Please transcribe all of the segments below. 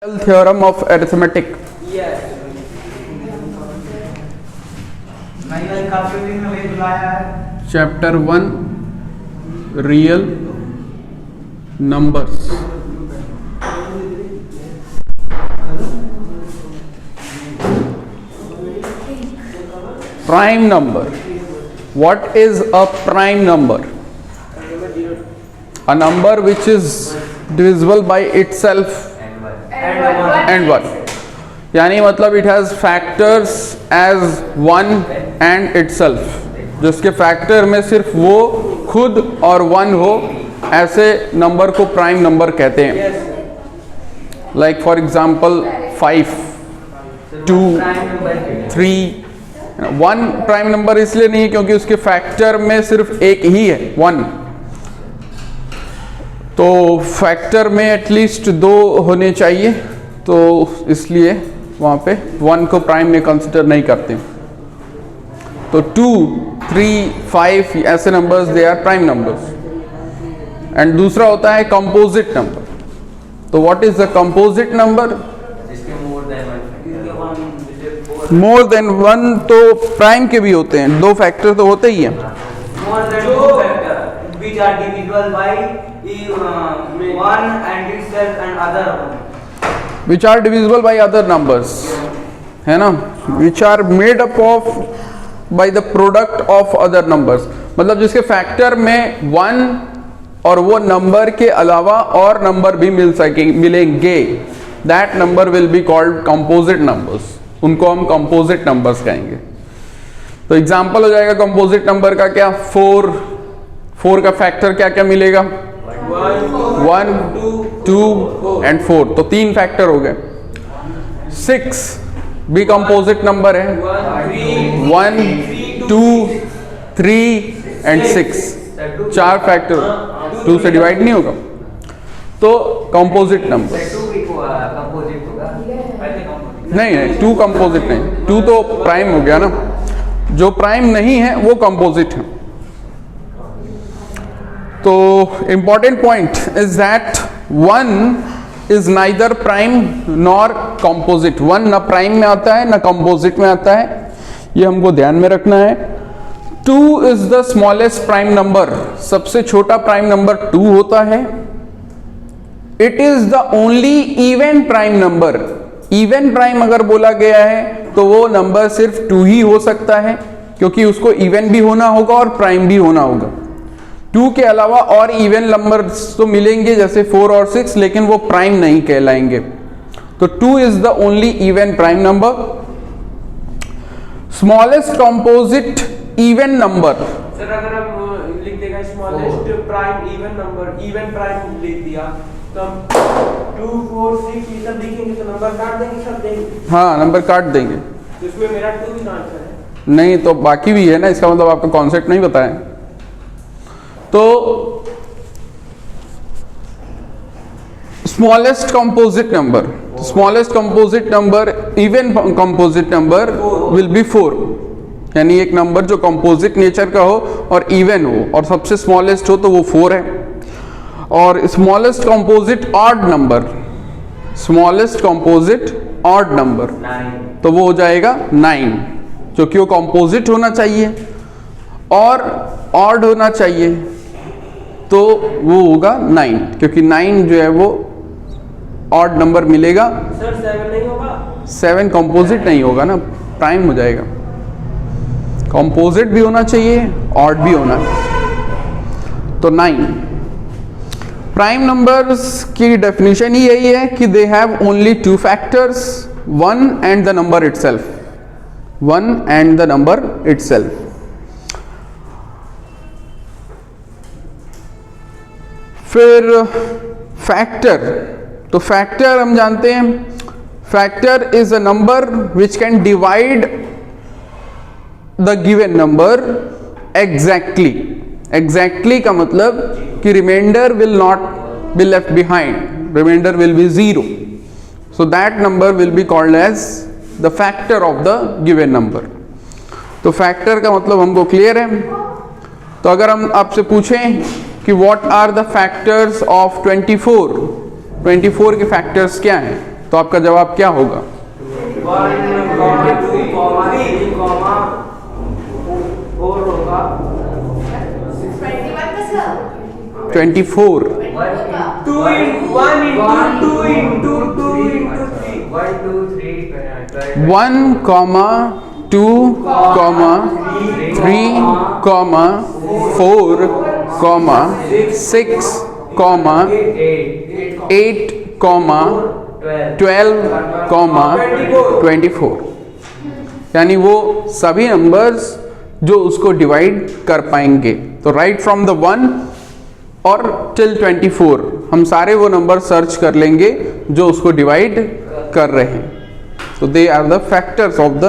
Theorem of arithmetic. Chapter 1 Real numbers. Prime number. What is a prime number? A number which is divisible by itself and 1. यानी मतलब it has factors as 1 and itself, जिसके factor में सिर्फ वो खुद और 1 हो, ऐसे नंबर को प्राइम नंबर कहते हैं. Like for example 5, 2, 3. 1 prime number इसलिए नहीं क्योंकि उसके फैक्टर में सिर्फ एक ही है, 1. तो फैक्टर में एटलीस्ट 2 होने चाहिए, तो इसलिए वहाँ पे 1 को प्राइम में कंसिडर नहीं करते. तो 2, 3, 5 ऐसे numbers they are prime numbers. And दूसरा होता है कंपोजिट नंबर. तो what is the composite number? More than 1 तो प्राइम के भी होते हैं, 2 फैक्टर तो होते ही हैं. Which are divisible by 1 and itself and other one. Which are divisible by other numbers, है ना? Which are made up of by the product of other numbers. मतलब जिसके फैक्टर में 1 और वो नंबर के अलावा और नंबर भी मिलेंगे, that number will be called composite numbers. उनको हम composite numbers कहेंगे. तो एग्जाम्पल हो जाएगा कंपोजिट नंबर का क्या? 4 का फैक्टर क्या क्या मिलेगा? 1, 2 एंड 4. तो 3 फैक्टर हो गए. 6 भी कंपोजिट नंबर है. 1, 2, 3 एंड 6. 4 फैक्टर. 2 से डिवाइड नहीं होगा, तो कंपोजिट नंबर. नहीं, 2 कंपोजिट नहीं. 2 तो प्राइम हो गया ना. जो प्राइम नहीं है वो कंपोजिट है. तो important point is that 1 is neither prime nor composite. 1 ना प्राइम में आता है ना कंपोजिट में आता है, ये हमको ध्यान में रखना है. 2 is the smallest prime number. सबसे छोटा प्राइम नंबर 2 होता है. It is the only even prime number. Even prime अगर बोला गया है तो वो नंबर सिर्फ 2 ही हो सकता है, क्योंकि उसको इवन भी होना होगा और प्राइम भी होना होगा. 2 के अलावा और इवन नंबर्स तो मिलेंगे जैसे 4 और 6, लेकिन वो प्राइम नहीं कहलाएंगे. तो 2 is the only even prime number. Smallest composite even number. Sir अगर हम लिख देगा smallest prime even number, even prime लिख दिया तो हम 2, 4, 6 ये सब लिखेंगे तो नंबर काट देंगे, सब देंगे. हाँ, नंबर काट देंगे. तो इसमें मेरा 2 ही आंसर है. नहीं, तो बाकी भी है ना, इसका मतलब आपका कॉन्सेप्ट नहीं बताया. तो smallest composite number, smallest composite number, even composite number will B 4. यानी एक नंबर जो कंपोजिट नेचर का हो और इवन हो और सबसे स्मॉलेस्ट हो तो वो 4 है. और smallest composite odd number, smallest composite odd number, तो वो हो जाएगा 9, जो कि वो कंपोजिट होना चाहिए और ऑड होना चाहिए, तो वो होगा 9, क्योंकि 9 जो है वो ऑड नंबर मिलेगा. सर 7 नहीं होगा? 7 कंपोजिट नहीं होगा ना, प्राइम हो जाएगा. कंपोजिट भी होना चाहिए, ऑड भी होना. तो 9. प्राइम नंबर्स की डेफिनेशन ही यही है कि they have only 2 factors, 1 and the number itself. 1 and the number itself. फिर फैक्टर. तो फैक्टर हम जानते हैं, factor is a number which can divide the given number exactly. Exactly का मतलब कि remainder will not be left behind, remainder will be 0. So that number will be called as the factor of the given number. तो factor का मतलब हमको clear है. तो अगर हम आपसे पूछें कि what are the factors of 24, 24 के फैक्टर्स क्या हैं, तो आपका जवाब क्या होगा? 1, 2, 3, 4 होगा। 24। 2 into 2 into 3 1, 2, 3, 1, 2, 3, 4, 6, 8, 12, 24। यानी वो सभी नंबर्स जो उसको डिवाइड कर पाएंगे। तो राइट फ्रॉम द 1 और टिल 24 हम सारे वो नंबर सर्च कर लेंगे जो उसको डिवाइड कर रहे हैं। तो they are the factors of the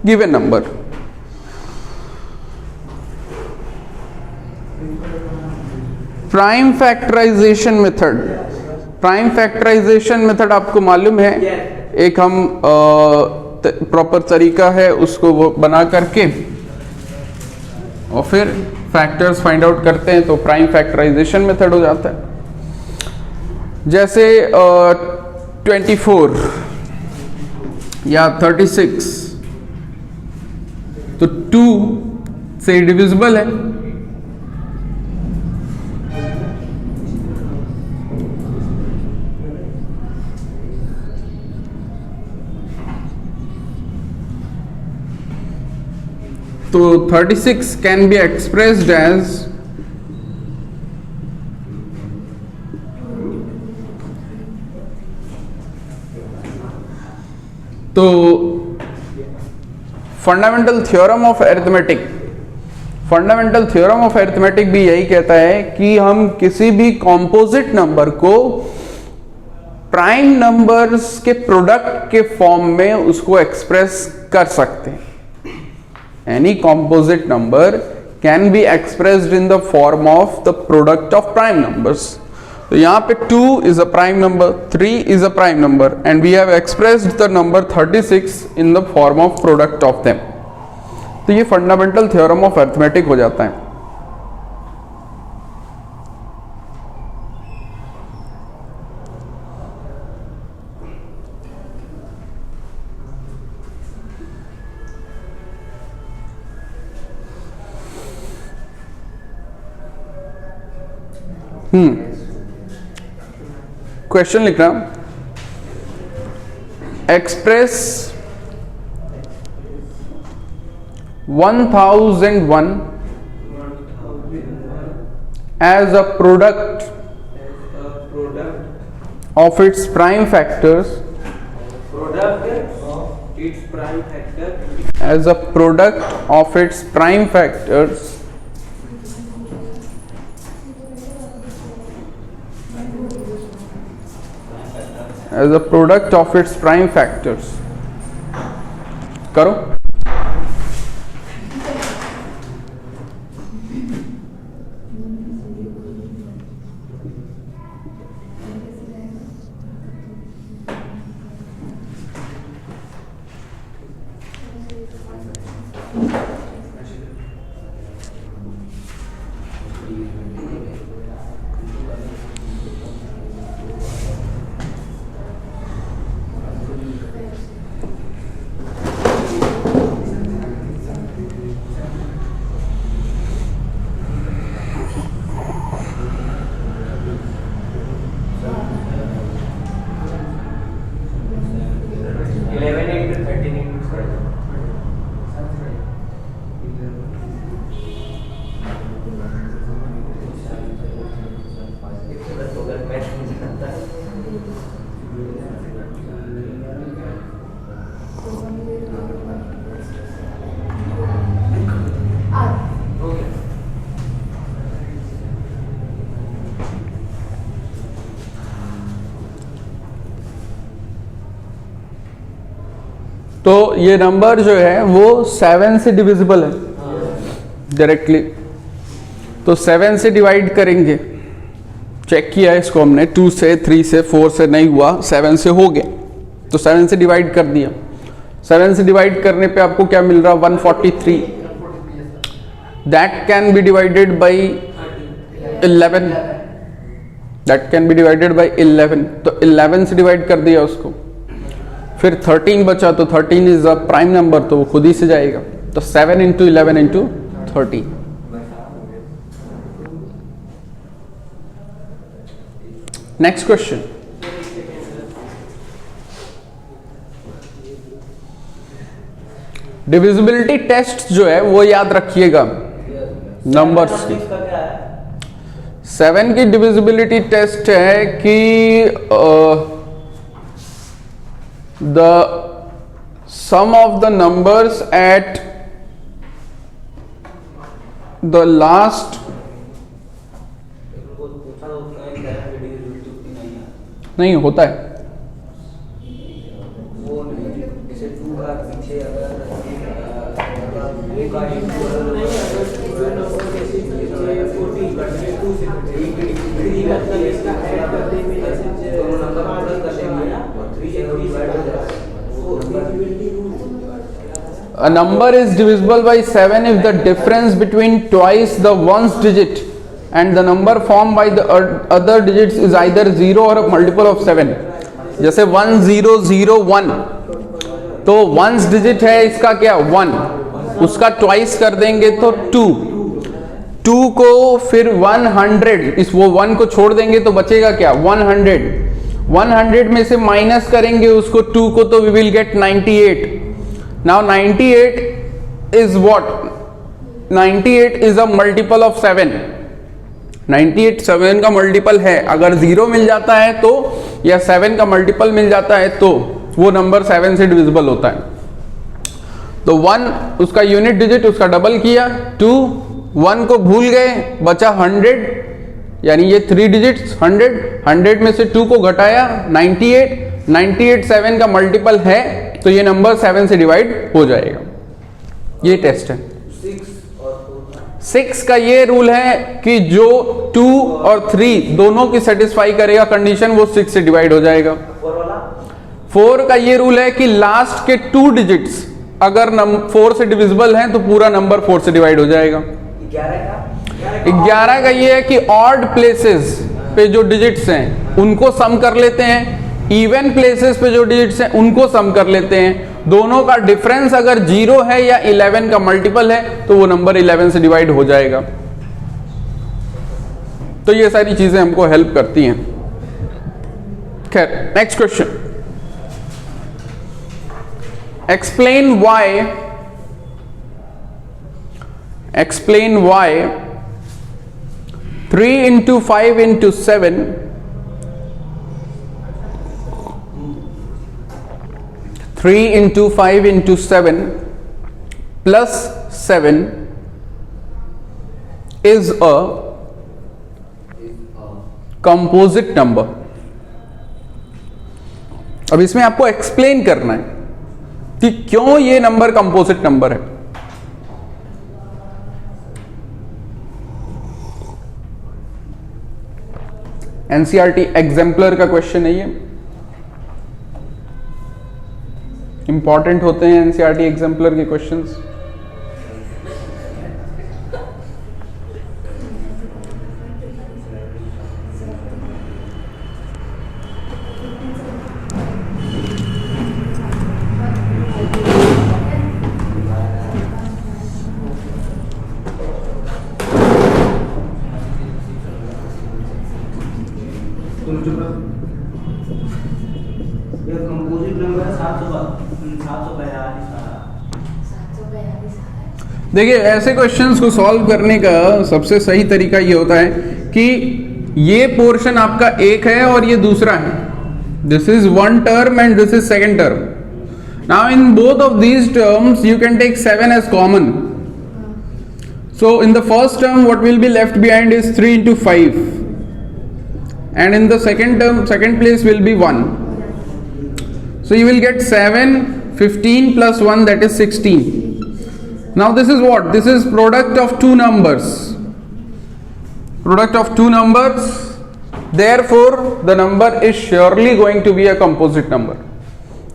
given number. Prime factorization method. Prime factorization method आपको मालूम है, एक हम प्रॉपर तरीका है उसको वो बना करके और फिर फैक्टर्स फाइंड आउट करते हैं, तो प्राइम फैक्टराइजेशन मेथड हो जाता है। जैसे 24 या 36 तो 2 से डिविजिबल है, तो 36 can be expressed as तो fundamental theorem of arithmetic, fundamental theorem of arithmetic भी यही कहता है कि हम किसी भी कॉम्पोजिट नंबर को प्राइम नंबर्स के प्रोडक्ट के फॉर्म में उसको एक्सप्रेस कर सकते हैं। Any composite number can be expressed in the form of the product of prime numbers. तो यहाँ पे 2 is a prime number, 3 is a prime number, and we have expressed the number 36 in the form of product of them. तो ये fundamental theorem of arithmetic हो जाता है। Question लिख रहा हूं, express 1001 as a product of its prime factors, as a product of its prime factors as a product of its prime factors। करो। तो ये नंबर जो है वो 7 से डिविजिबल है डायरेक्टली, तो 7 से डिवाइड करेंगे। चेक किया इसको हमने, 2 से, 3 से, 4 से नहीं हुआ, 7 से हो गया, तो 7 से डिवाइड कर दिया। 7 से डिवाइड करने पे आपको क्या मिल रहा, 143। That can be divided by 11, that can be divided by 11, तो 11 से डिवाइड कर दिया उसको, फिर 13 बचा तो 13 इज अ प्राइम नंबर, तो वो खुद ही से जाएगा। तो 7 into 11 into 30। Next question, divisibility test जो है वो याद रखिएगा नंबर्स की। 7 की डिविजिबिलिटी टेस्ट है कि the sum of the numbers at the last, नहीं होता है, a number is divisible by 7 if the difference between twice the ones digit and the number formed by the other digits is either 0 or a multiple of 7। जैसे 1 0 0 1, तो ones digit है इसका क्या 1, उसका twice कर देंगे तो 2, 2 को फिर 100, इस वो 1 को छोड़ देंगे तो बचेगा क्या 100, 100 में से माइनस करेंगे उसको 2 को तो we will get 98। Now 98 is what, 98 is a multiple of 7, 98 7 का मल्टीपल है। अगर 0 मिल जाता है तो, या 7 का मल्टीपल मिल जाता है तो वो नंबर 7 से डिविजिबल होता है। तो 1 उसका यूनिट डिजिट, उसका डबल किया 2, 1 को भूल गए, बचा 100, यानी ये 3 डिजिट्स 100, 100 में से 2 को घटाया 98, 98 7 का मल्टीपल है तो ये नंबर 7 से डिवाइड हो जाएगा। ये टेस्ट है। 6 का ये रूल है कि जो 2 और 3 दोनों की सेटिस्फाई करेगा कंडीशन, वो 6 से डिवाइड हो जाएगा। 4 का ये रूल है कि लास्ट के 2 डिजिट्स अगर 4 से डिविजिबल हैं तो पूरा नंबर 4 से डिवाइड हो जाएगा। 11 का ये है कि ऑड प्लेसेस पे जो डिजिट्स हैं उनको सम कर लेते हैं, इवन प्लेसेस पे जो डिजिट्स हैं उनको सम कर लेते हैं। दोनों का डिफरेंस अगर 0 है या 11 का मल्टीपल है तो वो नंबर 11 से डिवाइड हो जाएगा। तो ये सारी चीजें हमको हेल्प करती हैं। खैर, next question, explain why 3 into 5 into 7 3 into 5 into 7 plus 7 is a composite number। अब इसमें आपको एक्सप्लेन करना है कि क्यों ये नंबर कंपोजिट नंबर है। एनसीईआरटी एग्जाम्पलर का क्वेश्चन है ये, इंपॉर्टेंट होते हैं एनसीईआरटी एग्जाम्पलर के क्वेश्चंस। देखिए, ऐसे क्वेश्चंस को सॉल्व करने का सबसे सही तरीका ये होता है कि ये पोर्शन आपका एक है और ये दूसरा है। This is one term and this is second term. Now in both of these terms you can take 7 as common. So in the first term what will be left behind is 3 into 5 and in the second term, second place will be 1. So you will get 7, 15 plus 1, that is 16. Now this is what? This is product of two numbers. Product of two numbers. Therefore, the number is surely going to be a composite number.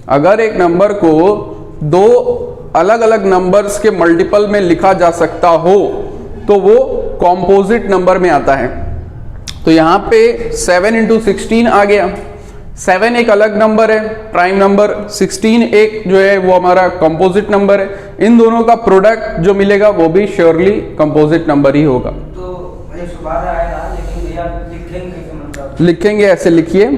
अगर एक number को दो अलग अलग numbers के multiple में लिखा जा सकता हो तो वो कॉम्पोजिट नंबर में आता है। तो यहाँ पे 7 into 16 आ गया, 7 एक अलग नंबर है प्राइम नंबर, 16 एक जो है वो हमारा कंपोजिट नंबर है। इन दोनों का प्रोडक्ट जो मिलेगा वो भी श्योरली कंपोजिट नंबर ही होगा। तो 112 आएगा, लेकिन भैया लिखेंगे कैसे, मतलब लिखेंगे ऐसे, लिखिए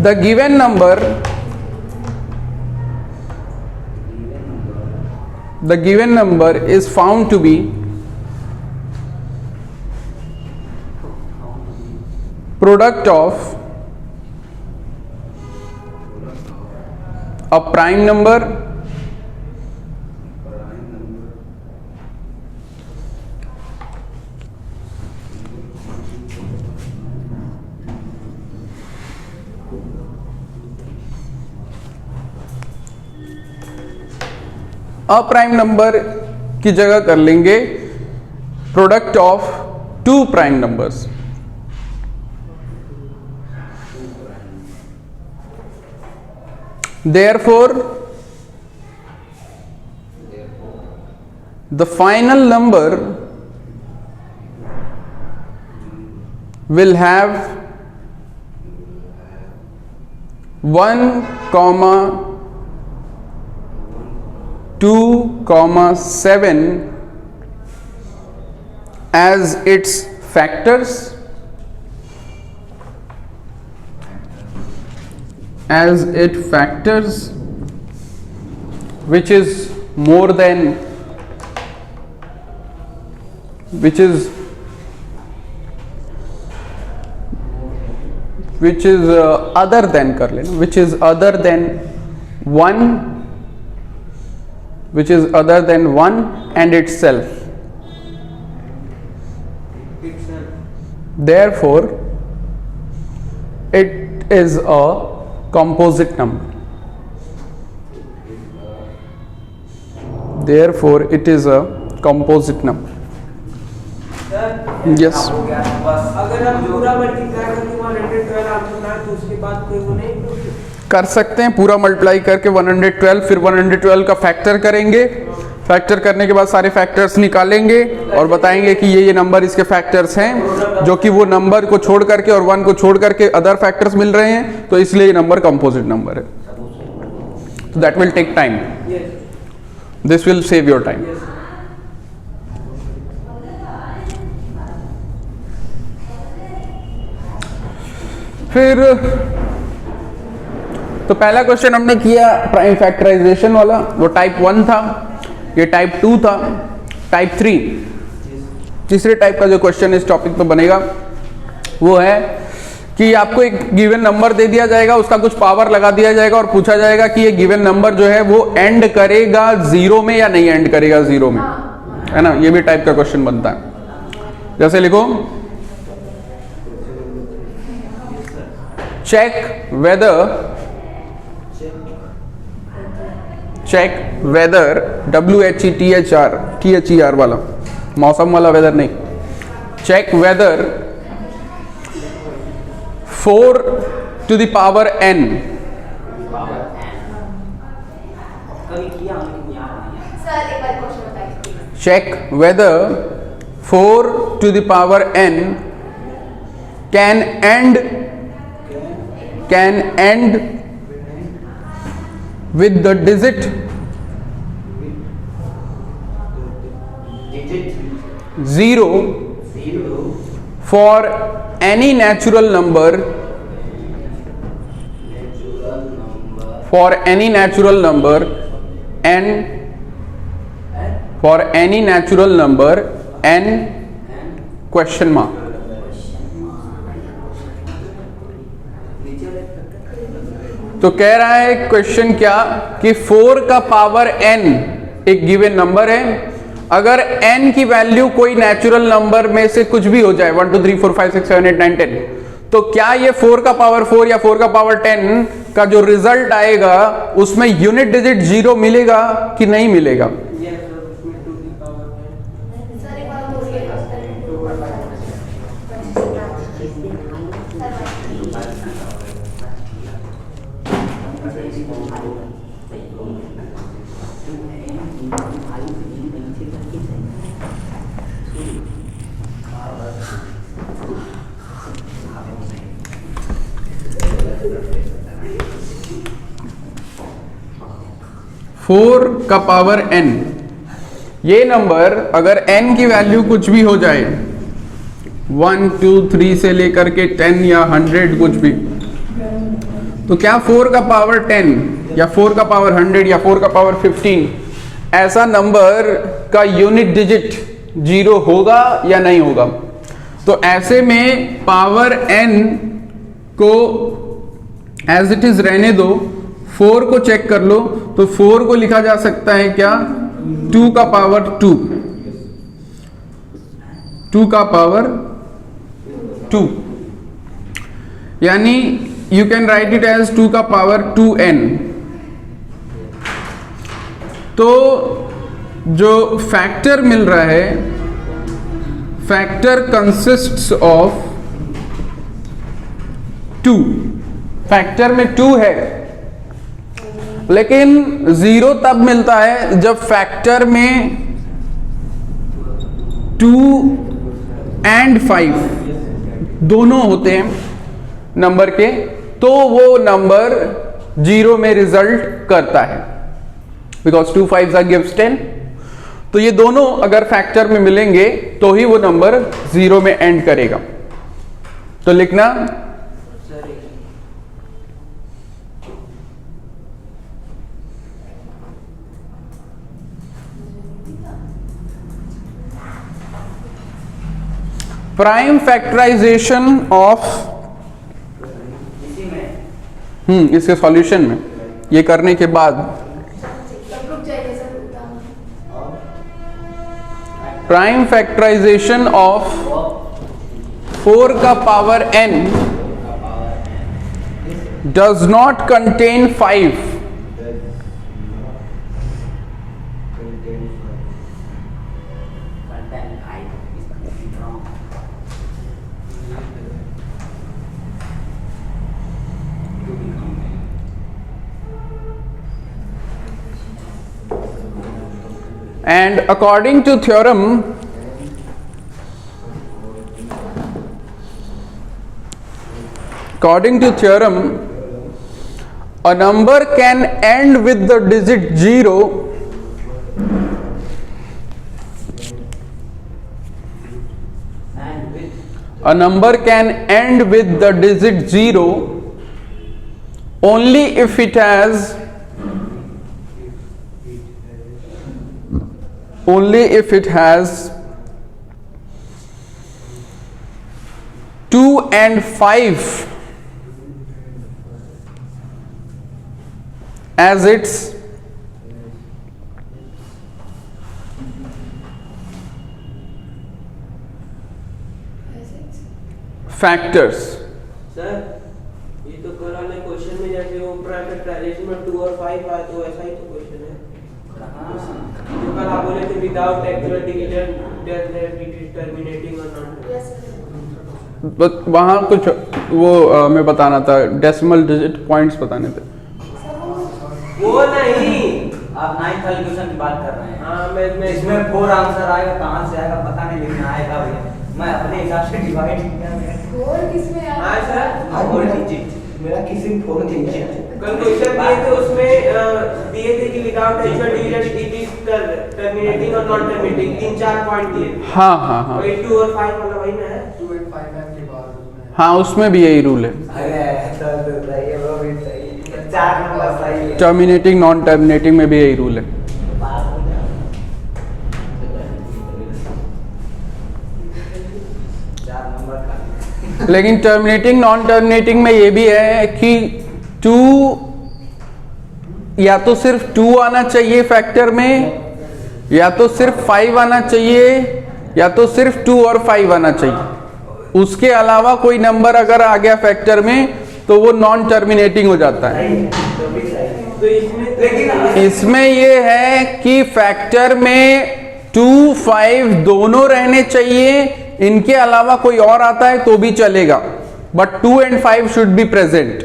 the given number is found to be product of a prime number a prime number की जगह कर लेंगे product of two prime numbers. Therefore, the final number will have 1,2,7 as its factors, which is more than, which is other than कर लेना, which is other than 1, which is other than 1 and itself. Therefore, it is a composite number. Therefore, it is a composite number. Yes. हो गया बस। अगर हम पूरा multiply करके 112 answer लाए तो उसके बाद कोई वो नहीं कर सकते हैं, पूरा मल्टीप्लाई करके 112, फिर 112 का फैक्टर करेंगे, फैक्टर करने के बाद सारे फैक्टर्स निकालेंगे और बताएंगे कि ये नंबर इसके फैक्टर्स हैं, जो कि वो नंबर को छोड़ करके और 1 को छोड़ करके अदर फैक्टर्स मिल रहे हैं, तो इसलिए ये नंबर कंपोजिट नंबर है। तो that will take time, this will save your time. फिर तो पहला क्वेश्चन हमने किया प्राइम फैक्टराइजेशन वाला, वो टाइप 1 था, ये टाइप 2 था। टाइप 3, तीसरे टाइप का जो क्वेश्चन इस टॉपिक पे बनेगा वो है कि आपको एक गिवन नंबर दे दिया जाएगा, उसका कुछ पावर लगा दिया जाएगा और पूछा जाएगा कि ये गिवन नंबर जो है वो एंड करेगा 0 में या नहीं एंड करेगा 0 में, है ना। ये भी टाइप का क्वेश्चन बनता है। जैसे लिखो, check whether WHETHR वाला, मौसम वाला वेदर नहीं, check whether 4 to the power n check whether 4 to the power n can end with the digit 0 for any natural number n question mark। तो कह रहा है क्वेश्चन क्या कि 4 का पावर n एक गिवन नंबर है, अगर n की वैल्यू कोई नेचुरल नंबर में से कुछ भी हो जाए 1 2 3 4 5 6 7 8 9 10, तो क्या ये 4 का पावर 4 या 4 का पावर 10 का जो रिजल्ट आएगा उसमें यूनिट डिजिट 0 मिलेगा कि नहीं मिलेगा। 4 का पावर n, ये नंबर अगर n की वैल्यू कुछ भी हो जाए 1 2 3 से लेकर के 10 या 100 कुछ भी, तो क्या 4 का पावर 10 या 4 का पावर 100 या 4 का पावर 15 ऐसा नंबर का यूनिट डिजिट 0 होगा या नहीं होगा? तो ऐसे में पावर n को एज इट इज रहने दो, 4 को चेक कर लो, तो 4 को लिखा जा सकता है क्या 2 का पावर 2, 2 का पावर 2, यानी you can write it as 2 का पावर 2n। तो जो फैक्टर मिल रहा है, फैक्टर कंसिस्ट्स ऑफ 2, फैक्टर में 2 है, लेकिन 0 तब मिलता है जब फैक्टर में 2 एंड 5 दोनों होते हैं नंबर के, तो वो नंबर 0 में रिजल्ट करता है, बिकॉज 2 5s गिव्स 10। तो ये दोनों अगर फैक्टर में मिलेंगे तो ही वो नंबर 0 में एंड करेगा। तो लिखना प्राइम फैक्टराइजेशन ऑफ, इसके सॉल्यूशन में ये करने के बाद प्राइम फैक्टराइजेशन ऑफ 4 का power n does not contain 5 and according to theorem a number can end with the digit 0 a number can end with the digit 0 only if it has 2 and 5 as its factors। Sir ये तो कल वाले question में जैसे वो prime factorisation में 2 और 5 आया, तो ऐसा ही तो क्वेश्चन है। जो कल आप बोले थे without actual division tell that it is terminating और नॉट, बट वहाँ कुछ वो मैं बताना था, डेसिमल डिजिट पॉइंट्स बताने थे। वो नहीं, आप 9th वाले क्वेश्चन की बात कर रहे हैं। हाँ मैं इसमें 4 आंसर आएगा, कहाँ से आएगा पता नहीं, लेकिन आएगा भैया। मैं अपने हिसाब से डिवाइड किया है। 4 किसमें आया? हाँ सर, 4 डिजिट मेरा किसी 4 डिजिट कल क्वेश्चन दिए थे, उसमें दिए थे कि without actual division it is terminating और नॉन टर्मिनेटिंग, 3-4 पॉइंट दिए थे। हाँ वही 2 और 5 वाला वही ना है। 2 and 5 के बाद हाँ, उसमें भी यही रूल है, अरे तो सही है, वो भी सही है, 4 नंबर सही है। टर्मिनेटिंग नॉन टर्मिनेटिंग में भी यही रूल है। लेकिन टर्मिनेटिंग नॉन टर्मिनेटिंग में ये भी है कि 2 या तो सिर्फ 2 आना चाहिए फैक्टर में, या तो सिर्फ 5 आना चाहिए, या तो सिर्फ 2 और 5 आना चाहिए। उसके अलावा कोई नंबर अगर आ गया फैक्टर में तो वो नॉन टर्मिनेटिंग हो जाता है। तो इसमें ये है कि फैक्टर में 2 5 दोनों रहने चाहिए, इनके अलावा कोई और आता है तो भी चलेगा, but 2 and 5 should be present.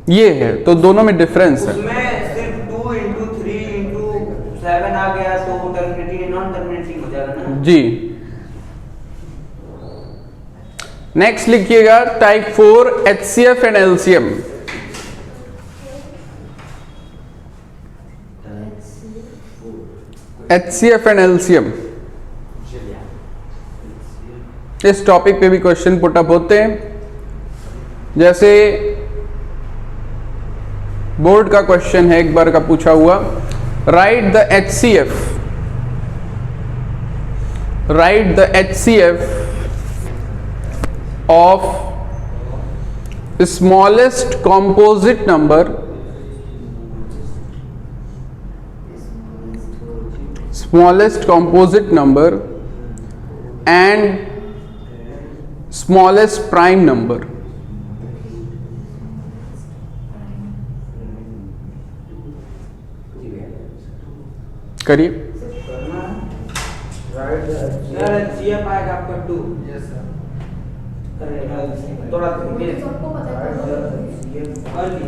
ये है, तो दोनों में डिफरेंस है। उसमें सिर्फ 2 into 3 into 7 आ गया तो वो टर्मिनेटिंग नॉन टर्मिनेटिंग हो जाएगा ना जी। नेक्स्ट लिखिएगा type 4 HCF and LCM। HCF and LCM, इस टॉपिक पे भी क्वेश्चन पुटअप होते हैं। जैसे बोर्ड का क्वेश्चन है, एक बार का पूछा हुआ, right the HCF, right the HCF of smallest composite number, smallest composite number and smallest prime number. करिए। सर HCF आएगा आपका 2। Yes sir. थोड़ा सबको पता है और भी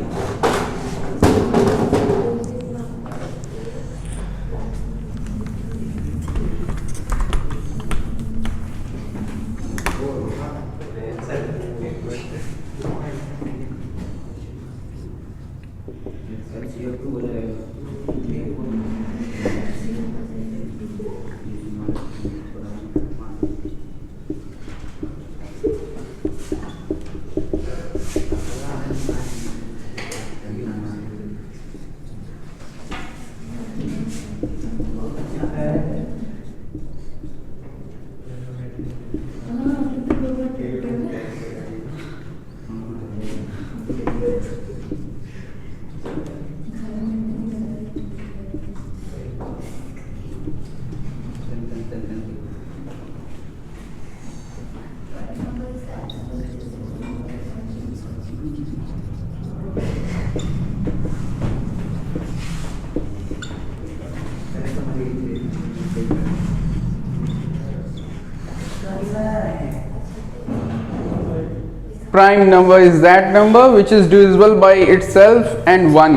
Prime number is that number which is divisible by itself and 1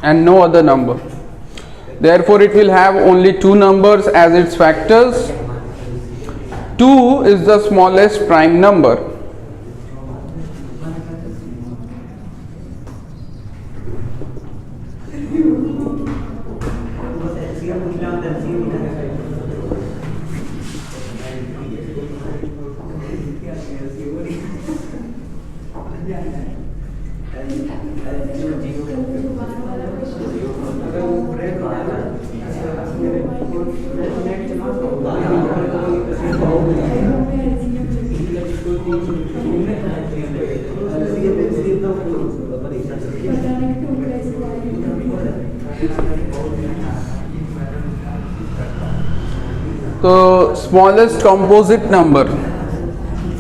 and no other number. Therefore it will have only two numbers as its factors. 2 is the smallest prime number. तो smallest composite number,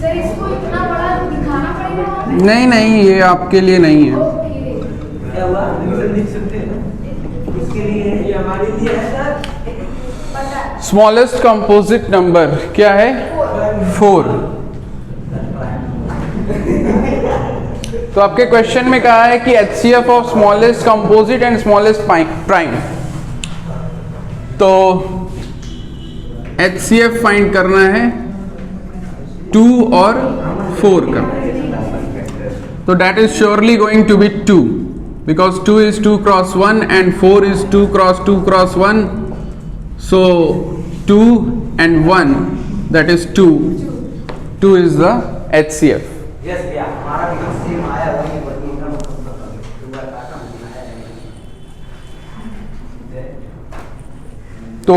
sir इसको इतना बड़ा दिखाना पड़ेगा वहाँ पे? नहीं नहीं, ये आपके लिए नहीं है। ओके। क्या हुआ लिख सकते हैं इसके लिए, ये हमारे लिए है सर। पता है। स्मॉलेस्ट कंपोजिट नंबर क्या है? 4। तो आपके क्वेश्चन में कहा है कि HCF of smallest composite and smallest prime, तो HCF फाइंड करना है 2 और 4 का। तो that is surely going to be 2 because 2 is 2 cross 1 and 4 is 2 cross 2 cross 1. So 2 and 1, that is 2. 2 is the HCF. Yes भैया, हमारा भी सेम आया वही तो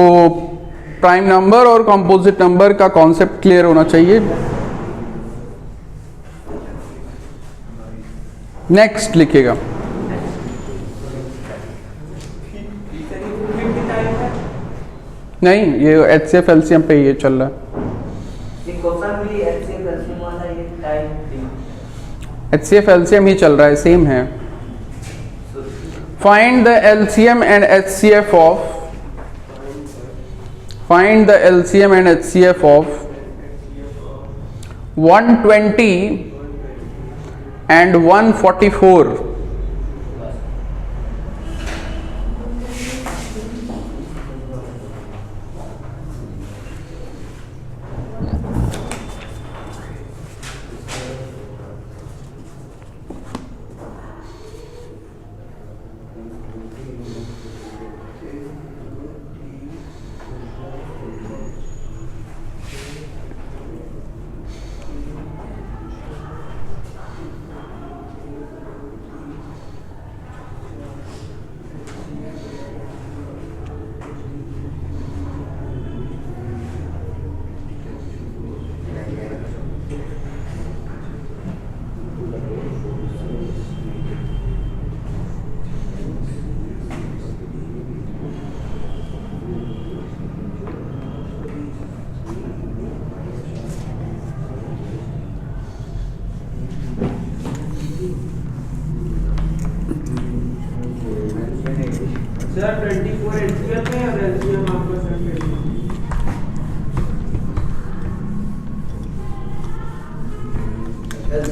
प्राइम नंबर और कंपोजिट नंबर का कॉन्सेप्ट क्लियर होना चाहिए। नेक्स्ट लिखिएगा। नहीं, ये HCF LCM पे ये चल रहा है। ये क्वेश्चन भी HCF LCM वाला ये टाइप HCF LCM ही चल रहा है, सेम है। Find the LCM and HCF of, find the LCM and HCF of 120 and 144.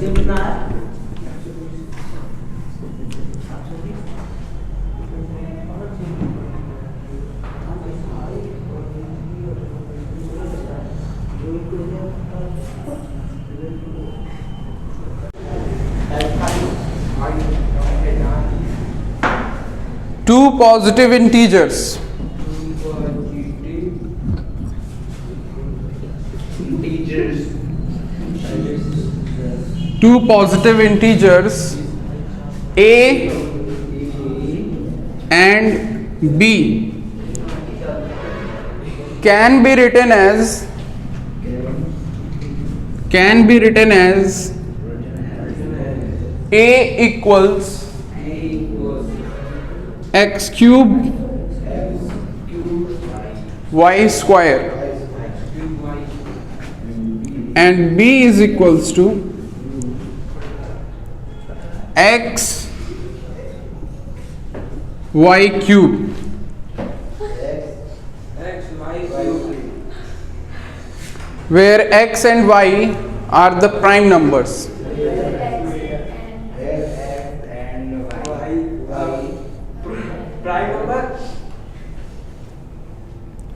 LCM कितना है? Two positive integers. Two positive integers a and b can be written as a equals x cube y square and b is equals to x y cube, where x and y are the prime numbers. Prime number.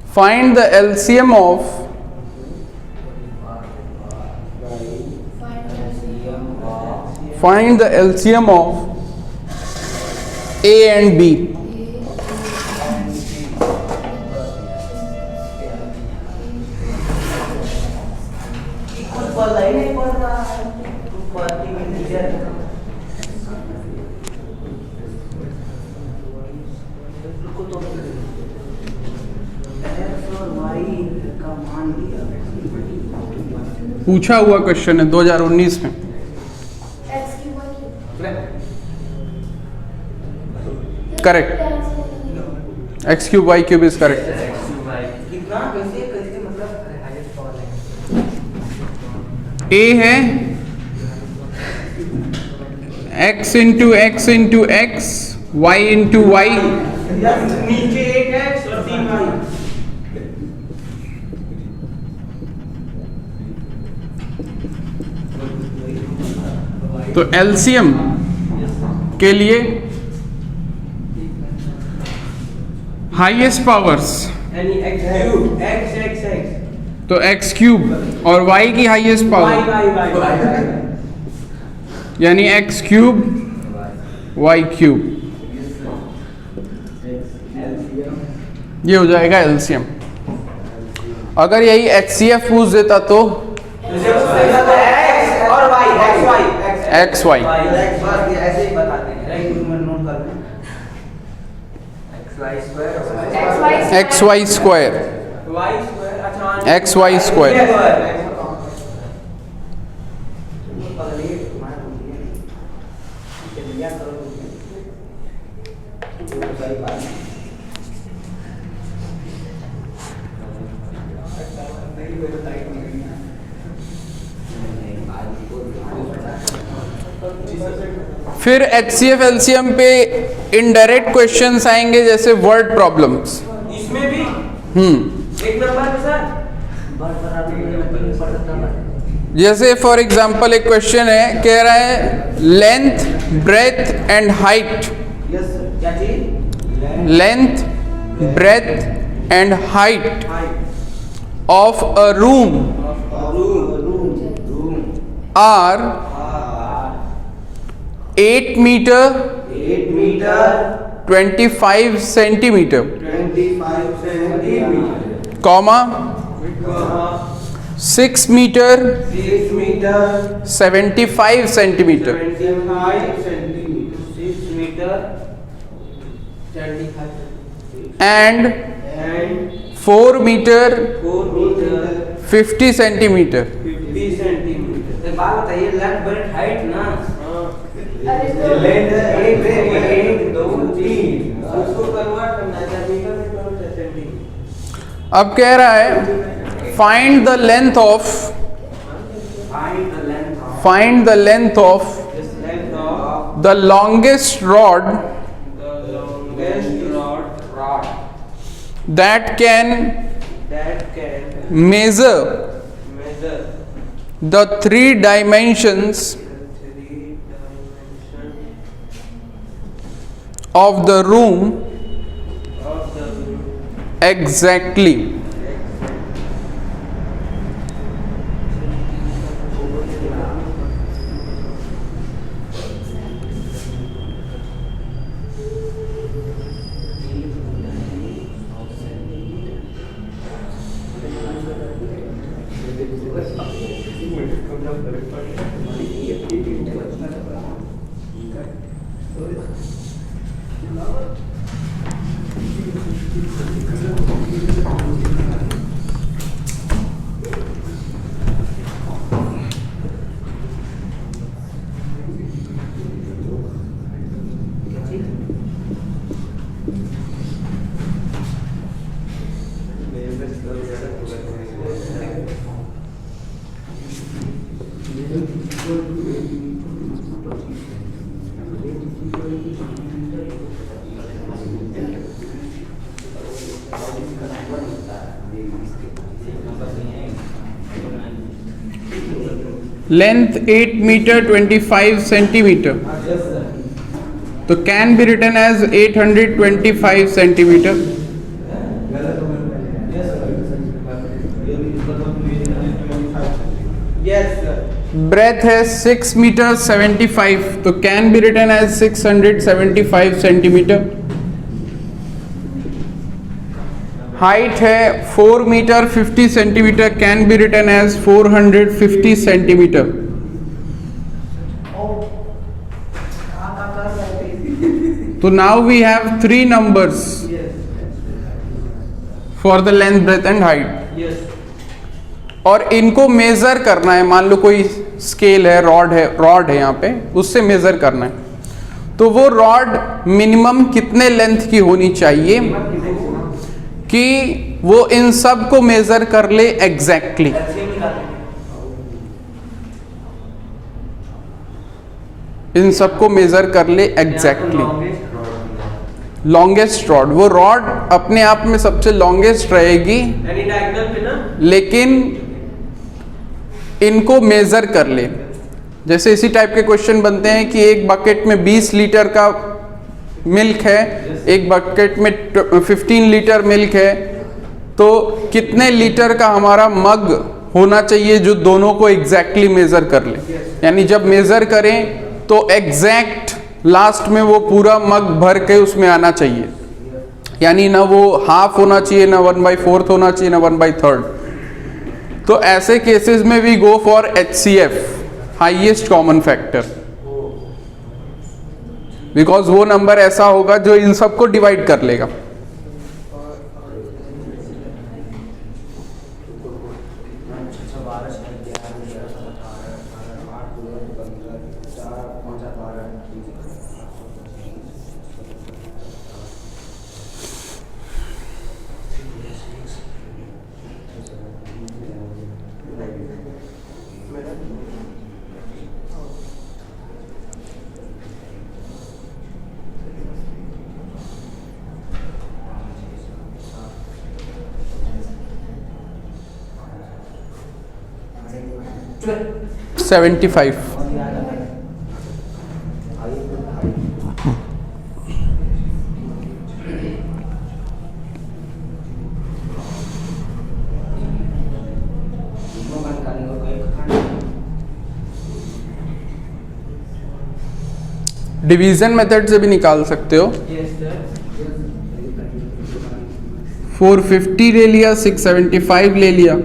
Find the LCM of a and b. कुछ पता ही नहीं पड़ रहा है, कुछ पढ़ती भी नहीं है। रुको तो एक्स और वाई का मान दिया, पूछा हुआ क्वेश्चन है 2019 में। X cube y cube correct, x cube y cube is correct. कितना कैसे कैसे मतलब हाईएस्ट पावर है? ए है x into x into x, y into y, नीचे एक एक्स और 3 वाई। तो एलसीएम के लिए हाईएस्ट पावर्स यानी x cube x x x तो एक्स क्यूब और वाई की highest y power y y यानी एक्स क्यूब वाई क्यूब, ये हो जाएगा एलसीएम। अगर यही एचसीएफ पूछ देता तो एक्स और y, x y, x y, बस ये ऐसे ही बताते हैं, राइट? मैं नोट कर लूं। X y square, x y square, y square. अच्छा एक्स वाई स्क्वायर। फिर एचसीएफ एलसीएम पे इनडायरेक्ट क्वेश्चंस आएंगे, जैसे वर्ड प्रॉब्लम्स। इसमें भी एक नंबर पे सर जैसे फॉर एग्जांपल एक क्वेश्चन है, कह रहा है length breadth and height, yes sir. क्या चीज? Length breadth and height of a room are 8 metre 8 metre 25 centimetre 25 centimetre, comma 6 metre 6 metre 75 centimetre 25 centimetre, 6 metre 75 and and 4 metre 4 metre 50 centimetre. 50 centimetre. एक बात बताइए, left breadth height ना, अरे तो length 1 2 3, उसको convert करना है मीटर में कन्वर्ट है सेंटीमीटर। अब कह रहा है find the length of find the length of find the length of this length of the longest rod the longest rod that can that can measure measure the three dimensions of the room of the room exactly. Length 8 meter 25 centimeter. तो can be written as 825 centimeter. yes sir Breadth है 6 meter 75, तो can be written as 675 centimeter. Height है 4 meter 50 centimeter, can be written as 450 centimeter. So now we have 3 numbers for the length, breadth and height. yes और इनको major करना है. मान लो कोई scale है, रॉड है यहाँ पे, उससे मेजर करना है. तो वो रॉड मिनिमम कितने लेंथ की होनी चाहिए कि वो इन सब को मेजर कर ले एग्जैक्टली. इन सब को मेजर कर ले एग्जैक्टली. लॉन्गेस्ट रॉड, वो रॉड अपने आप में सबसे लॉन्गेस्ट रहेगी, यानी डायगोनल पे ना लेकिन इनको मेजर कर ले. जैसे इसी टाइप के क्वेश्चन बनते हैं कि एक बकेट में 20 लीटर का मिल्क है, एक बकेट में 15 लीटर मिल्क है, तो कितने लीटर का हमारा मग होना चाहिए जो दोनों को एग्जैक्टली मेजर कर ले. यानी जब मेजर करें तो एग्जैक्ट लास्ट में वो पूरा मग भर के उसमें आना चाहिए. यानी ना वो हाफ होना चाहिए, ना 1/4 होना चाहिए, ना 1/3. तो ऐसे केसेस में we go for HCF, highest common factor, because वो नंबर ऐसा होगा जो इन सबको डिवाइड कर लेगा. ट्वेल्व 75. डिवीजन मेथड से भी निकाल सकते हो. yes sir 450 ले लिया, 675 ले लिया.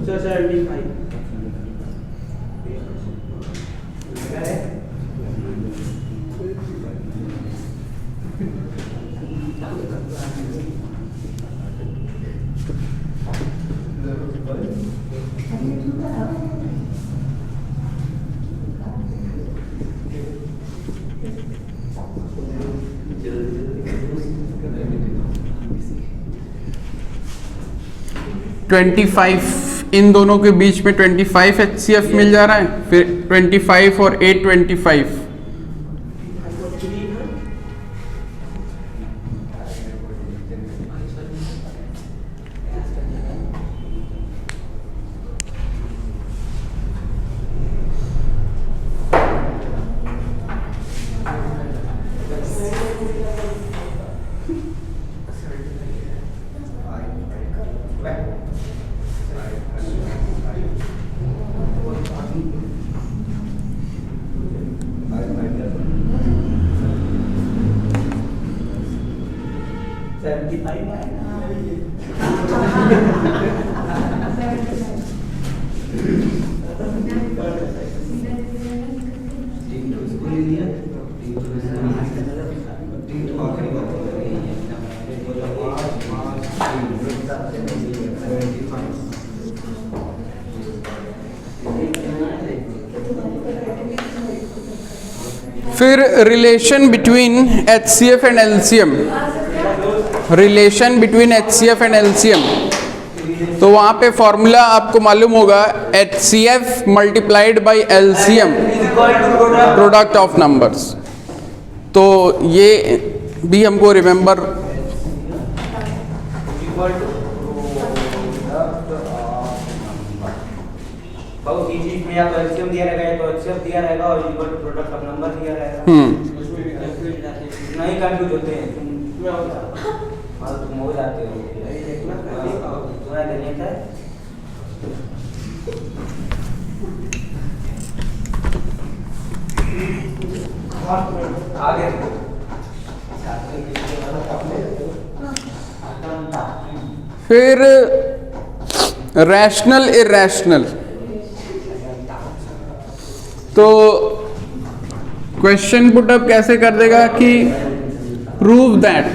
sir 75 25 इन दोनों के बीच में 25 HCF मिल जा रहा है. फिर 25 और 825 फिर relation between HCF and LCM, relation between HCF and LCM, तो वहां पे फॉर्मूला आपको मालूम होगा HCF multiplied by LCM, product of numbers. तो ये भी हमको रिमेंबर बहुत ही चीज में या तो एलसीएम दिया रहेगा या तो एचसीएफ दिया रहेगा और equal to product of number दिया रहेगा। नहीं कंफ्यूज होते हैं तुम और तुम हो जाते हो तुम्हारा देने का आगे फिर रैशनल इरैशनल। तो क्वेश्चन पुटअप कैसे कर देगा कि prove that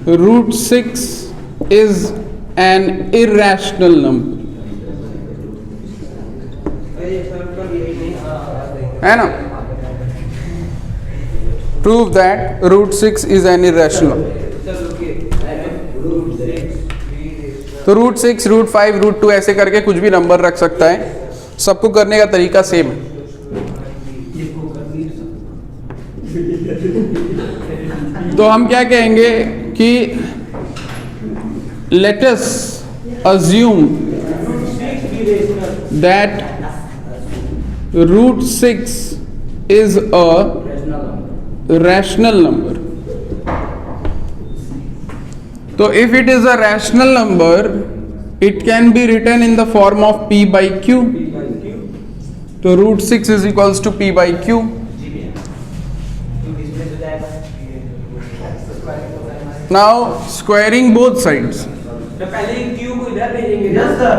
√6 is an irrational number, है ना? Prove that √6 is an irrational number. तो √6, √5, √2 ऐसे करके कुछ भी नंबर रख सकता है, सबको करने का तरीका सेम है। तो हम क्या कहेंगे कि let us assume that √6 is a rational number. So if it is a rational number, it can be written in the form of P by Q. So √6 is equals to P by Q. Now squaring both sides. तो पहले Q को इधर भेजेंगे। Yes sir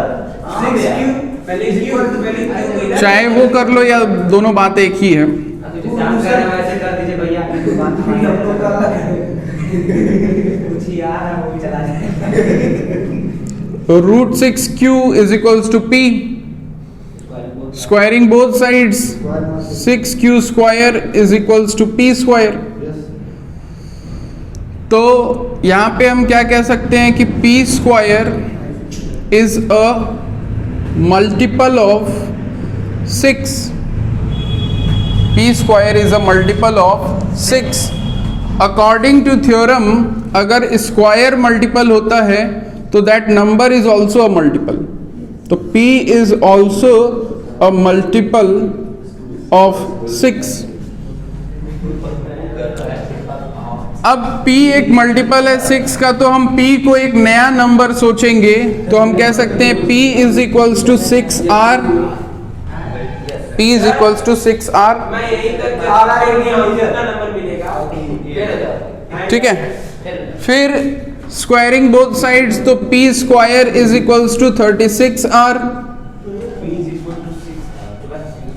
6Q पहले Q को इधर, चाहे वो कर लो या दोनों बात एक ही है। ऐसे कर दीजिए भैया कुछ यार है वो भी चला जाए। √6Q is equals to P. Squaring both sides, 6Q square is equals to P square. तो यहाँ पे हम क्या कह सकते हैं कि P square is a multiple of 6. P square is a multiple of 6. According to theorem, अगर स्क्वायर मल्टीपल होता है तो that number is also a multiple. तो P is also a multiple of 6। अब P एक मल्टीपल है 6 का, तो हम P को एक नया नंबर सोचेंगे तो हम कह सकते हैं P is equals to 6R। P is equals to 6R। मैं यही तक कितना नंबर मिलेगा, ठीक है। फिर स्क्वायरिंग बोथ साइड्स, तो P square is equals to 36R।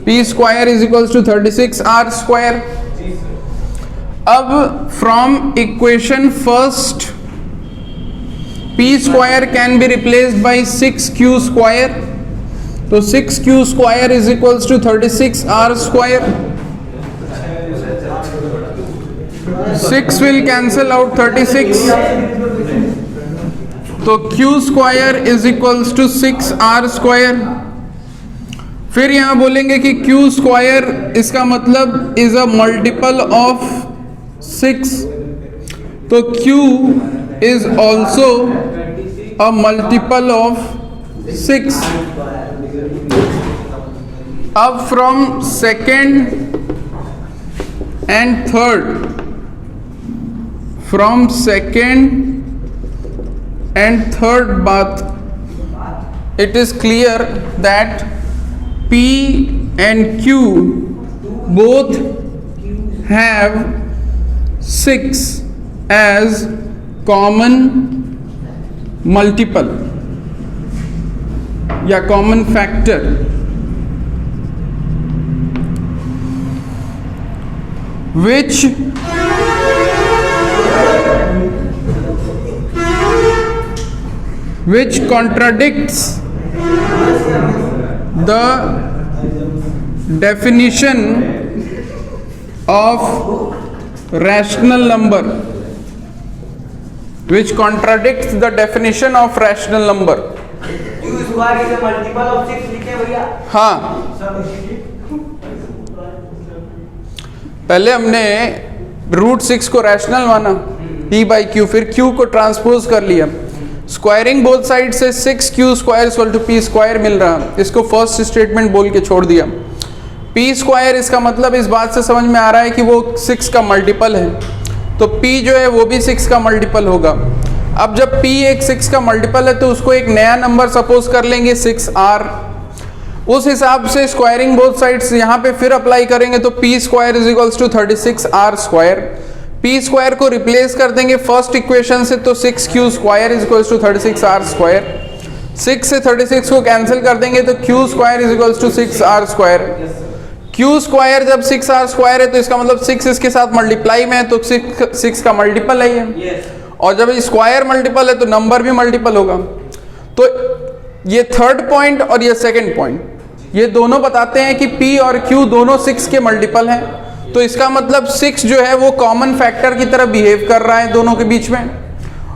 P square is equals to 36R square. अब from equation first P square can be replaced by 6Q square. तो 6Q square is equals to 36R square. 6 will cancel out 36, तो Q square is equals to 6R square. फिर यहां बोलेंगे कि Q square इसका मतलब is a multiple of 6, तो Q is also a multiple of 6। अब from second and third, from second and third bath, it is clear that P and Q both have 6 as common multiple या common factor, which contradicts the definition of rational number, which contradicts the definition of rational number. Q square is a multiple of 6 लिखे भैया. हाँ, पहले हमने √6 को rational माना p by q, फिर q को ट्रांसपोज कर लिया, स्क्वायरिंग बोथ साइड से 6q square equal to p square मिल रहा, इसको फर्स्ट स्टेटमेंट बोल के छोड़ दिया. p स्क्वायर इसका मतलब इस बात से समझ में आ रहा है कि वो 6 का मल्टीपल है, तो p जो है वो भी 6 का मल्टीपल होगा. अब जब p एक 6 का मल्टीपल है तो उसको एक नया नंबर सपोज कर लेंगे 6r, उस हिसाब से स्क्वायरिंग बोथ साइड्स यहाँ पे फिर अप्लाई करेंगे तो p square is equals to 36r square. p square को रिप्लेस कर देंगे फर्स्ट इक्वेशन से तो 6q square is equals to 36r square. 6 से 36 को कैंसिल कर देंगे तो q square is equals to 6r square. q square जब 6r स्क्वायर है तो इसका मतलब 6 इसके साथ मल्टीप्लाई में है तो 6 का मल्टीपल है ये. और जब स्क्वायर मल्टीपल है तो नंबर भी मल्टीपल होगा. तो ये थर्ड पॉइंट और ये सेकंड पॉइंट, ये दोनों बताते हैं कि p और q दोनों 6 के मल्टीपल हैं. तो इसका मतलब 6 जो है वो कॉमन फैक्टर की तरह बिहेव कर रहा है दोनों के बीच में,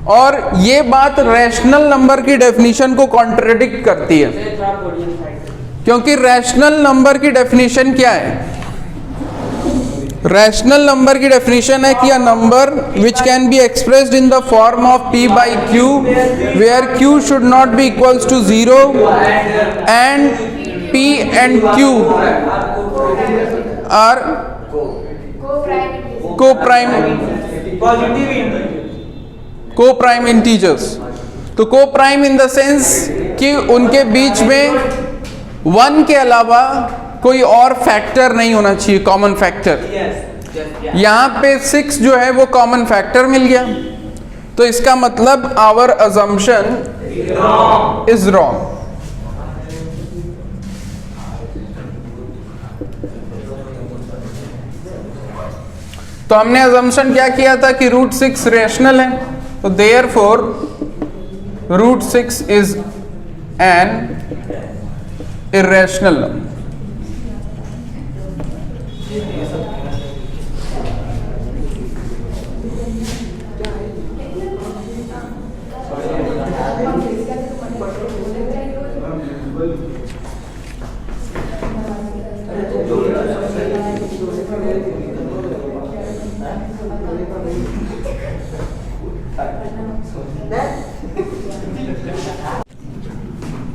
और ये बात रैशनल नंबर की डेफिनेशन को कॉन्ट्रडिक्ट करती है, क्योंकि रैशनल नंबर की डेफिनेशन क्या है? रैशनल नंबर की डेफिनेशन है कि a number which can be expressed in the form of p by q where q should not be equals to 0 and p and q are coprime integers. तो coprime in the sense कि उनके बीच में 1 के अलावा कोई और factor नहीं होना चाहिए, कॉमन फैक्टर. यहाँ पे 6 जो है वो कॉमन फैक्टर मिल गया, तो इसका मतलब आवर अजम्पशन इज रॉन्ग. तो हमने अजम्पशन क्या किया था कि √6 रैशनल है, तो therefore √6 is an irrational number.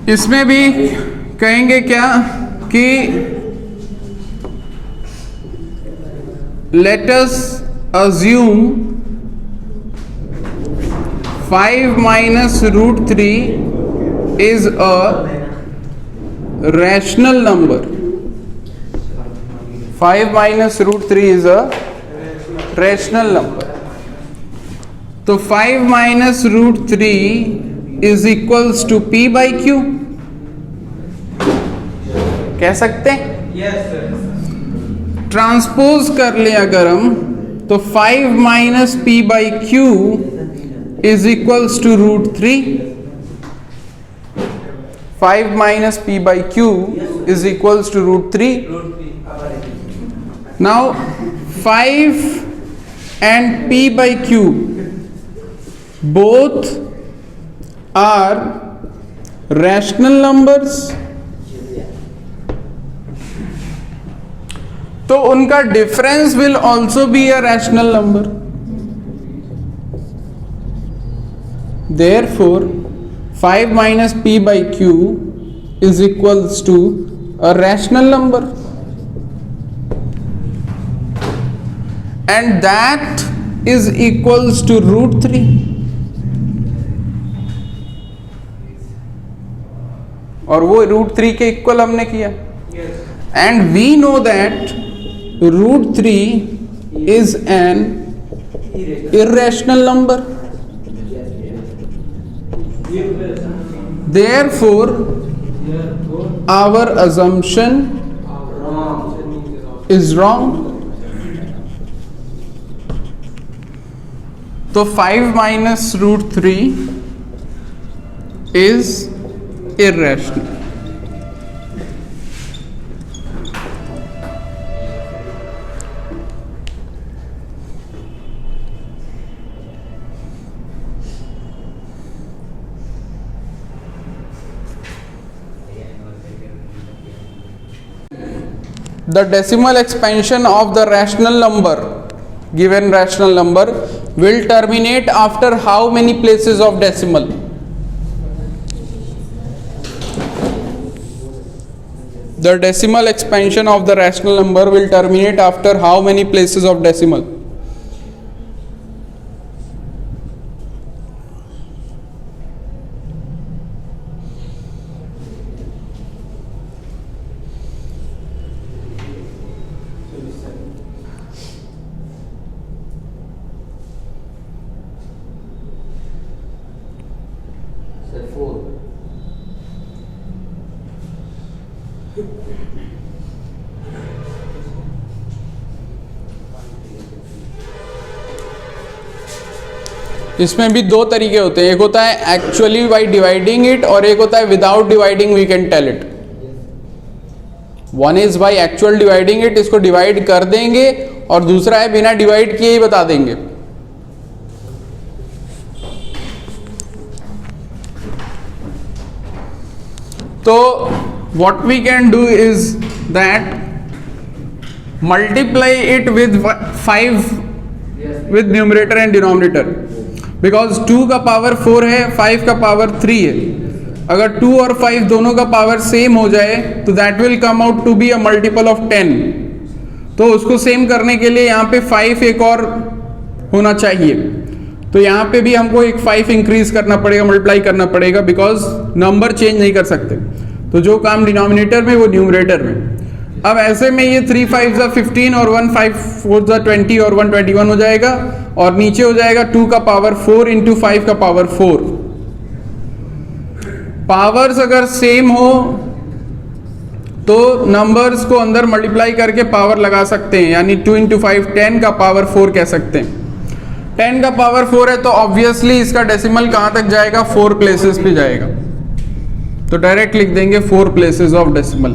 इसमें भी कहेंगे क्या कि let us assume 5 minus √3 is a rational number. 5 minus √3 is a rational number. तो 5 minus √3 is equals to p by q. कह सकते हैं? ट्रांसपोज कर ले अगर हम तो 5 minus p by q is equals to √3. 5 minus p by q is equals to √3. Now 5 and p by q both are rational numbers. तो उनका difference will also be a rational number. Therefore 5 minus p by q is equals to a rational number, and that is equals to √3. और वो √3 के equal हमने किया, and we know that √3 is an irrational number. Therefore, our assumption is wrong. तो 5 minus root 3 is irrational. The decimal expansion of the rational number, given rational number, will terminate after how many places of decimal? The decimal expansion of the rational number will terminate after how many places of decimal? Sir, 4. इसमें भी दो तरीके होते हैं, एक होता है actually by dividing it और एक होता है without dividing we can tell it. One is by actual dividing it, इसको डिवाइड कर देंगे, और दूसरा है बिना डिवाइड किए ही बता देंगे. तो what we can do is that multiply it with 5 with numerator and denominator, because 2 का पावर 4 है, 5 का पावर 3 है. अगर 2 और 5 दोनों का पावर सेम हो जाए तो that will come out to be a multiple of 10. तो उसको सेम करने के लिए यहाँ पे 5 एक और होना चाहिए. तो यहाँ पे भी हमको एक 5 इंक्रीज करना पड़ेगा, मल्टीप्लाई करना पड़ेगा, बिकॉज नंबर चेंज नहीं कर सकते. तो जो काम डिनोमिनेटर में वो न्यूमरेटर में. अब ऐसे में ये 3 5 15 और 1 5 4 20 और 121 हो जाएगा, और नीचे हो जाएगा 2 का पावर 4 इंटू 5 का पावर 4. पावर्स अगर सेम हो तो नंबर्स को अंदर मल्टीप्लाई करके पावर लगा सकते हैं, यानी 2 इंटू 5 10 का पावर 4 कह सकते हैं. 10 का पावर 4 है तो ऑब्वियसली इसका डेसिमल कहां तक जाएगा, 4 प्लेसेस पे जाएगा. तो डायरेक्ट लिख देंगे 4 प्लेसेस ऑफ डेसिमल,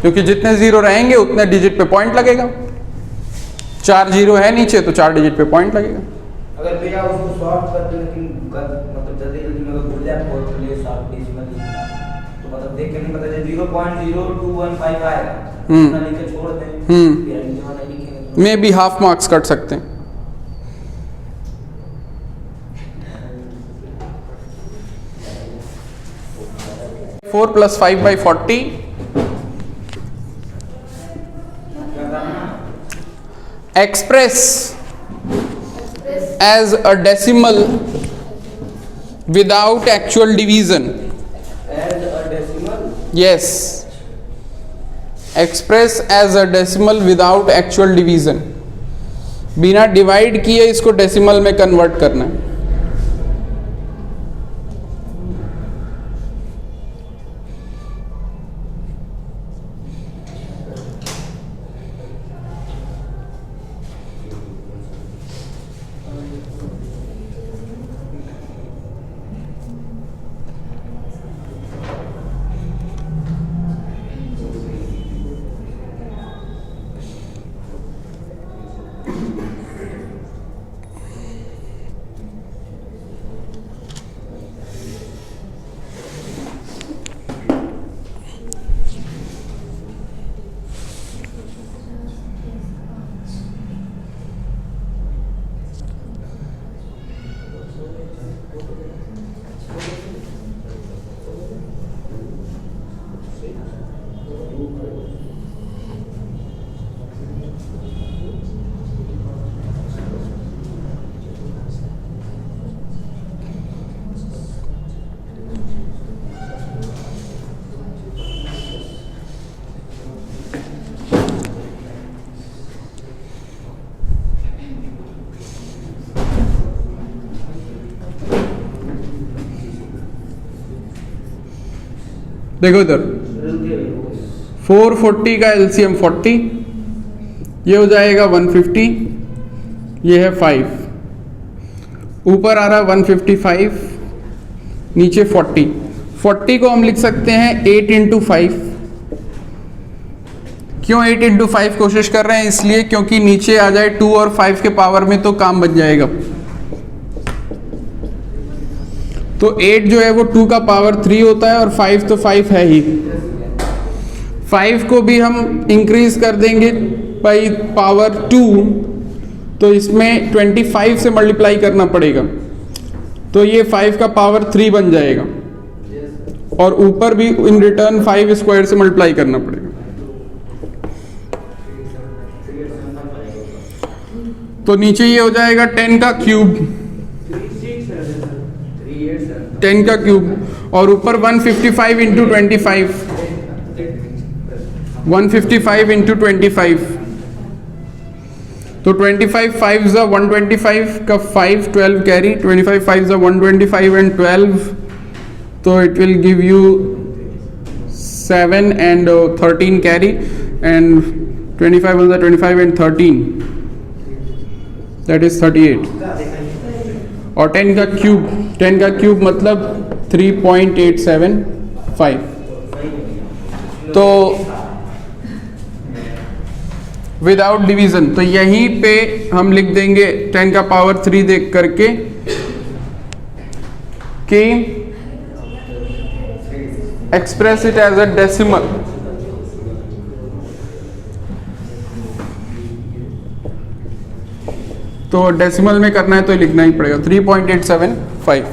क्योंकि जितने जीरो रहेंगे उतने डिजिट पे पॉइंट लगेगा. 4 जीरो है नीचे तो 4 डिजिट पे पॉइंट लगेगा. अगर भैया उसको सॉल्व करते लेकिन मतलब जल्दी जल्दी में अगर भूल जाए फोर्थ के लिए सॉल्व डेसिमल तो मतलब देख के नहीं पता चले 0.0215 आएगा, इतना लिख के छोड़ दें, फिर नीचे वाला लिखेंगे may be half marks cut सकते हैं. Four plus 5 by 40 express as a decimal without actual division. as a decimal. Yes, express as a decimal without actual division. बिना डिवाइड किए इसको डेसिमल में कन्वर्ट करना है. देखो इधर 440 का एलसीएम 40, ये हो जाएगा 150, ये है 5, ऊपर आ रहा 155, नीचे 40। 40 को हम लिख सकते हैं 8 इंटू 5। क्यों 8 इंटू 5 कोशिश कर रहे हैं? इसलिए क्योंकि नीचे आ जाए 2 और 5 के पावर में तो काम बन जाएगा। तो 8 जो है वो 2 का पावर 3 होता है और 5 तो 5 है ही। 5 को भी हम इंक्रीज कर देंगे बाई पावर 2, तो इसमें 25 से मल्टीप्लाई करना पड़ेगा, तो ये 5 का पावर 3 बन जाएगा, और ऊपर भी इन रिटर्न 5 स्क्वायर से मल्टीप्लाई करना पड़ेगा। तो नीचे ये हो जाएगा 10 का क्यूब, 10 का क्यूब, और ऊपर 155 इंटू 25, 155 इंटू 25, तो 25 5 ज़ा 125 का 5 12 कैरी, 25 5 ज़ा 125 एंड 12, तो it will give you 7 and 13 carry, and 25 1 ज़ा 25 एंड 13, दैट इज 38। और 10 का क्यूब, 10 का क्यूब मतलब 3.875। तो विदाउट डिवीजन, तो यहीं पे हम लिख देंगे 10 का पावर 3 देख करके कि express it as a decimal. तो डेसिमल में करना है तो लिखना ही पड़ेगा 3.875।